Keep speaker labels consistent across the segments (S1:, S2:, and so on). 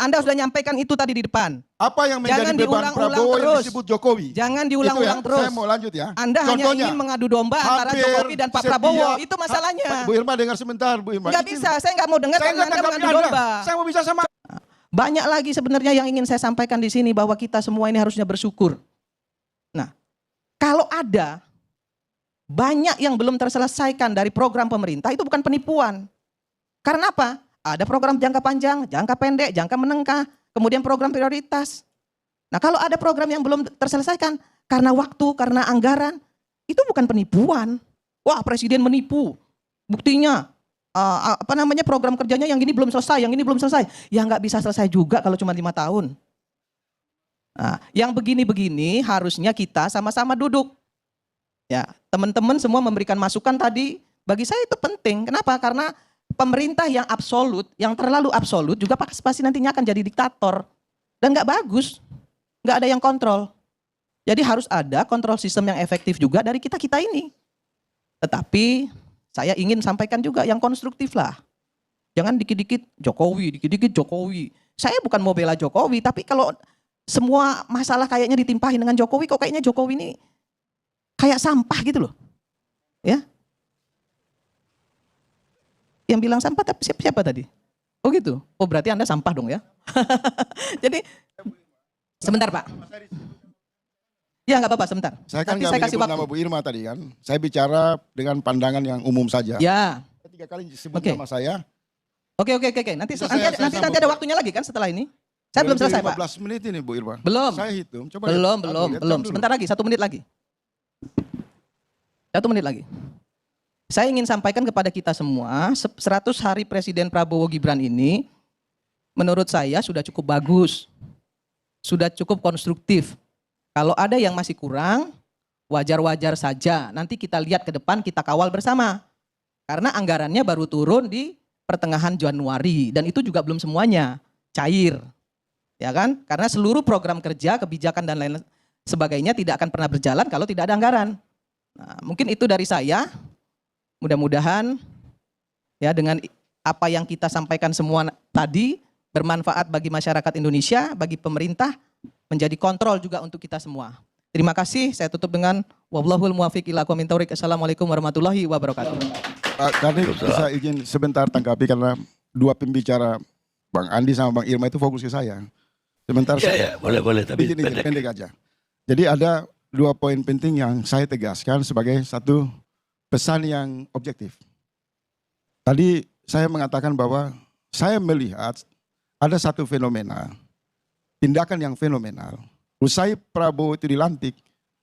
S1: Anda sudah nyampaikan itu tadi di depan.
S2: Apa yang menjadi beban Prabowo yang disebut Jokowi?
S1: Jangan diulang-ulang terus.
S2: Saya mau lanjut ya.
S1: Anda hanya ingin mengadu domba antara Jokowi dan Pak Prabowo. Itu masalahnya.
S2: Bu Irma dengar sebentar, Bu Irma.
S1: Nggak bisa, saya nggak mau dengar karena Anda mengadu domba.
S2: Saya mau bisa sama.
S1: Banyak lagi sebenarnya yang ingin saya sampaikan di sini bahwa kita semua ini harusnya bersyukur. Nah, kalau ada banyak yang belum terselesaikan dari program pemerintah, itu bukan penipuan. Karena apa? Ada program jangka panjang, jangka pendek, jangka menengah, kemudian program prioritas. Nah, kalau ada program yang belum terselesaikan karena waktu, karena anggaran, itu bukan penipuan. Wah, presiden menipu. Buktinya program kerjanya yang ini belum selesai, yang ini belum selesai. Ya nggak bisa selesai juga kalau cuma 5 tahun. Nah, yang begini-begini harusnya kita sama-sama duduk. Ya, teman-teman semua memberikan masukan tadi, bagi saya itu penting. Kenapa? Karena pemerintah yang absolut, yang terlalu absolut juga pasti nantinya akan jadi diktator. Dan nggak bagus, nggak ada yang kontrol. Jadi harus ada kontrol sistem yang efektif juga dari kita-kita ini. Tetapi saya ingin sampaikan juga yang konstruktif lah. Jangan dikit-dikit Jokowi, dikit-dikit Jokowi. Saya bukan mau bela Jokowi, tapi kalau semua masalah kayaknya ditimpahin dengan Jokowi, kok kayaknya Jokowi ini kayak sampah gitu loh. Ya. Yang bilang sampah tapi siapa tadi? Oh gitu. Oh berarti Anda sampah dong ya. Jadi sebentar Pak. Ya nggak apa-apa sebentar.
S2: Saya kan nggak menyebut nama Bu Irma tadi kan. Saya bicara dengan pandangan yang umum saja.
S1: Ya.
S2: 3 kali disebut nama saya.
S1: Oke. Nanti ada waktunya lagi kan setelah ini. Saya belum selesai Pak.
S2: 15 menit ini Bu Irma.
S1: Belum.
S2: Saya hitung. Coba
S1: belum. Sebentar lagi, 1 menit lagi. 1 menit lagi. Saya ingin sampaikan kepada kita semua, 100 hari Presiden Prabowo Gibran ini, menurut saya sudah cukup bagus. Sudah cukup konstruktif. Kalau ada yang masih kurang, wajar-wajar saja. Nanti kita lihat ke depan, kita kawal bersama. Karena anggarannya baru turun di pertengahan Januari. Dan itu juga belum semuanya cair. Ya kan? Karena seluruh program kerja, kebijakan dan lain sebagainya tidak akan pernah berjalan kalau tidak ada anggaran. Nah, mungkin itu dari saya. Mudah-mudahan ya dengan apa yang kita sampaikan semua tadi bermanfaat bagi masyarakat Indonesia, bagi pemerintah, menjadi kontrol juga untuk kita semua. Terima kasih, saya tutup dengan wallahul muwaffiq ila aqwamit thoriq. Assalamualaikum warahmatullahi wabarakatuh.
S2: Tadi bisa izin sebentar tanggapi karena dua pembicara Bang Andi sama Bang Irma itu fokus ke saya. Sebentar
S3: ya, boleh tapi
S2: pendek aja. Jadi ada 2 poin penting yang saya tegaskan sebagai satu pesan yang objektif. Tadi saya mengatakan bahwa saya melihat ada satu fenomena, tindakan yang fenomenal. Usai Prabowo itu dilantik,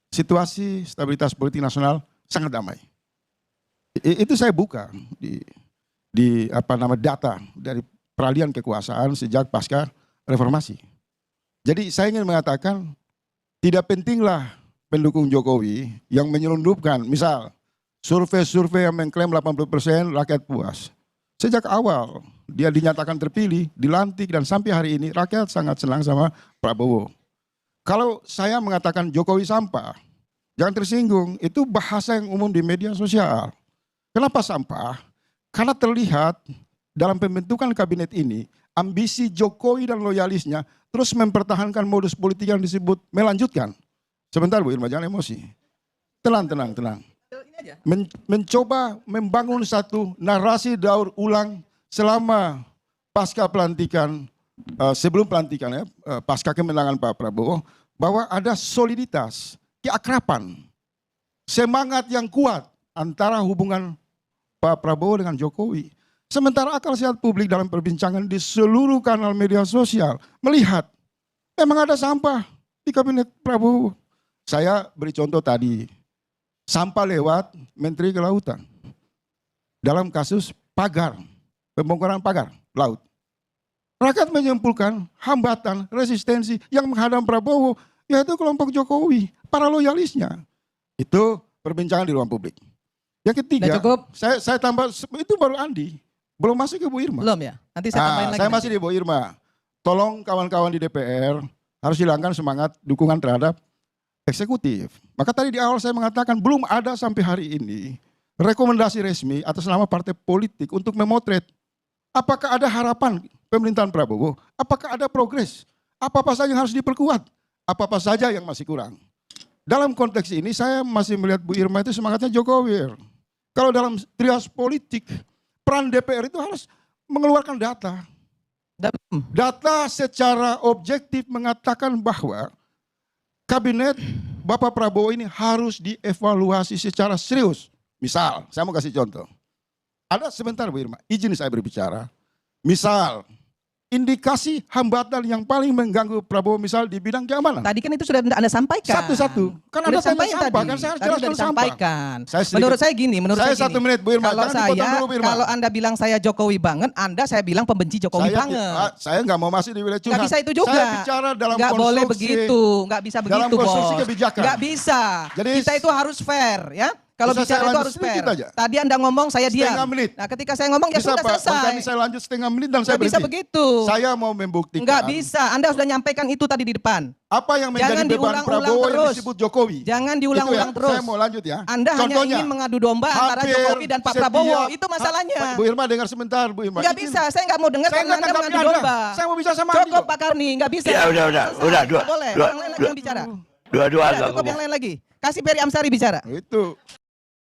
S2: situasi stabilitas politik nasional sangat damai. Itu saya buka di data dari peralihan kekuasaan sejak pasca reformasi. Jadi saya ingin mengatakan tidak pentinglah pendukung Jokowi yang menyelundupkan, misal survei-survei yang mengklaim 80% rakyat puas. Sejak awal dia dinyatakan terpilih, dilantik dan sampai hari ini rakyat sangat senang sama Prabowo. Kalau saya mengatakan Jokowi sampah, jangan tersinggung, itu bahasa yang umum di media sosial. Kenapa sampah? Karena terlihat dalam pembentukan kabinet ini, ambisi Jokowi dan loyalisnya terus mempertahankan modus politik yang disebut melanjutkan. Sebentar Bu Irma, jangan emosi. Tenang. Mencoba membangun satu narasi daur ulang selama pasca pelantikan, sebelum pelantikan ya, pasca kemenangan Pak Prabowo, bahwa ada soliditas, keakraban, semangat yang kuat antara hubungan Pak Prabowo dengan Jokowi. Sementara akal sehat publik dalam perbincangan di seluruh kanal media sosial melihat memang ada sampah di kabinet Prabowo. Saya beri contoh tadi, sampah lewat Menteri Kelautan dalam kasus pagar, pembongkaran pagar laut. Rakyat menyimpulkan hambatan, resistensi yang menghadang Prabowo, yaitu kelompok Jokowi, para loyalisnya. Itu perbincangan di ruang publik. Yang ketiga, saya tambah, itu baru Andi, belum masuk ke Bu Irma.
S1: Belum ya? Nanti saya tambahin lagi.
S2: Saya masih di Bu Irma. Tolong kawan-kawan di DPR harus hilangkan semangat dukungan terhadap eksekutif. Maka tadi di awal saya mengatakan belum ada sampai hari ini rekomendasi resmi atas nama partai politik untuk memotret apakah ada harapan pemerintahan Prabowo, apakah ada progres? Apa-apa saja yang harus diperkuat? Apa-apa saja yang masih kurang? Dalam konteks ini saya masih melihat Bu Irma itu semangatnya Jokowi. Kalau dalam trias politik, peran DPR itu harus mengeluarkan data. Data secara objektif mengatakan bahwa kabinet Bapak Prabowo ini harus dievaluasi secara serius. Misal, saya mau kasih contoh. Ada sebentar Bu Irma, izin saya berbicara. Misal, indikasi hambatan yang paling mengganggu Prabowo misal di bidang keamanan.
S1: Tadi kan itu sudah Anda sampaikan.
S2: Satu-satu. Kan Anda tanya sampah, kan saya harus
S1: Tadi
S2: jelaskan
S1: sudah disampaikan.
S2: Sedikit,
S1: Menurut saya gini,
S2: saya 1 menit Bu Irma,
S1: Kalau
S2: jangan dipotong dulu Bu Irma.
S1: kalau Anda bilang saya Jokowi banget, saya bilang pembenci Jokowi banget.
S2: Saya nggak mau masuk di wilayah curhat.
S1: Nggak bisa itu juga.
S2: Saya bicara dalam
S1: nggak
S2: konstruksi.
S1: boleh begitu, nggak bisa
S2: dalam
S1: begitu
S2: konstruksi
S1: bos.
S2: kebijakan.
S1: Nggak bisa.
S2: Jadi,
S1: kita itu harus fair ya. Kalau
S2: bisa
S1: bicara
S2: saya
S1: itu
S2: lanjut
S1: harus fair.
S2: sedikit aja?
S1: Tadi Anda ngomong, saya diam.
S2: Setengah menit.
S1: Nah, ketika saya ngomong ya
S2: Bisa
S1: sudah
S2: Pak,
S1: selesai.
S2: Bang Kami saya lanjut setengah menit dan saya
S1: Nggak bisa
S2: berhenti.
S1: begitu.
S2: Saya mau membuktikan.
S1: Nggak bisa. Anda sudah nyampaikan itu tadi di depan.
S2: Apa yang menjadi
S1: Jangan
S2: beban
S1: diulang-ulang
S2: Prabowo yang
S1: terus.
S2: disebut Jokowi.
S1: Jangan
S2: Itu
S1: diulang-ulang
S2: ya,
S1: terus.
S2: Saya mau lanjut ya.
S1: Anda hanya ingin mengadu domba antara
S2: hampir
S1: Jokowi dan Pak
S2: setiap-
S1: Prabowo. Itu masalahnya.
S2: Bu Irma dengar sebentar Bu Irma.
S1: Nggak
S2: Izin.
S1: bisa. Saya nggak mau dengar
S2: Saya
S1: karena
S2: nggak
S1: Anda
S2: tanggapi
S1: mengadu
S2: Anda.
S1: domba.
S2: Saya mau bicara sama Andi
S1: Cukup
S2: kok.
S1: Pak Karni, nggak bisa.
S3: Ya udah.
S1: Nggak boleh. Orang lain lagi yang bicara.
S3: Dua-dua
S1: Udah, cukup yang lain lagi. Kasih Ferry Amsari bicara.
S2: Itu.